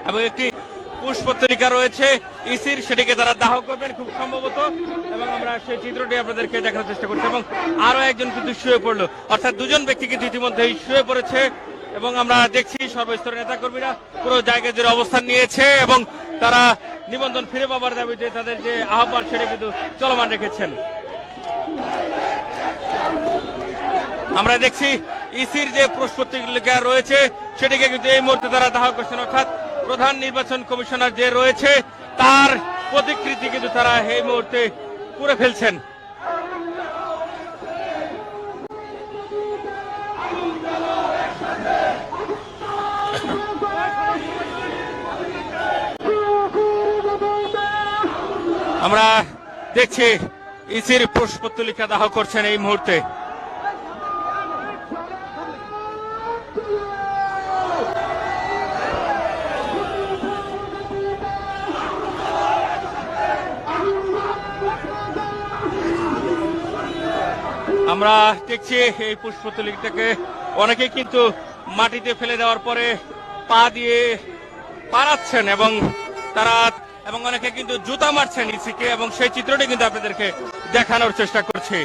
এবং একটি পুষ্পতলিকা রয়েছে ইসির, সেটিকে তারা দাহ করবেন খুব সম্ভবত, এবং আমরা সেই চিত্রটি আপনাদেরকে দেখানোর চেষ্টা করছি। এবং আরো একজন কিন্তু শুয়ে পড়লো, অর্থাৎ দুজন ব্যক্তি কিন্তু ইতিমধ্যেই শুয়ে পড়েছে, এবং আমরা দেখছি সর্বস্তরের নেতাকর্মীরা পুরো জায়গায় জুড়ে অবস্থান নিয়েছে এবং তারা নিবন্ধন ফিরে পাবার দাবিতে তাদের যে আহ্বান সেটা কিন্তু চলমান রেখেছেন। আমরা দেখছি ইসির যে পুষ্পতলিকা রয়েছে সেটিকে কিন্তু এই মুহূর্তে তারা দাহ করছেন, অর্থাৎ প্রধান নির্বাচন কমিশনার যে রয়েছে তার প্রতিকৃতি কিন্তু তারা এই মুহূর্তে পুড়ে ফেলছেন। আমরা দেখছি ইসির পুষ্পতলিকা দাহ করছেন এই মুহূর্তে। আমরা দেখছি এই পুষ্পতলিকাটাকে অনেকে কিন্তু মাটিতে ফেলে দেওয়ার পরে পা দিয়ে পাড়াচ্ছেন এবং তারা অনেকে কিন্তু জুতা মারছেন ইসিকে, এবং সেই চিত্রটি কিন্তু আপনাদেরকে দেখানোর চেষ্টা করছি।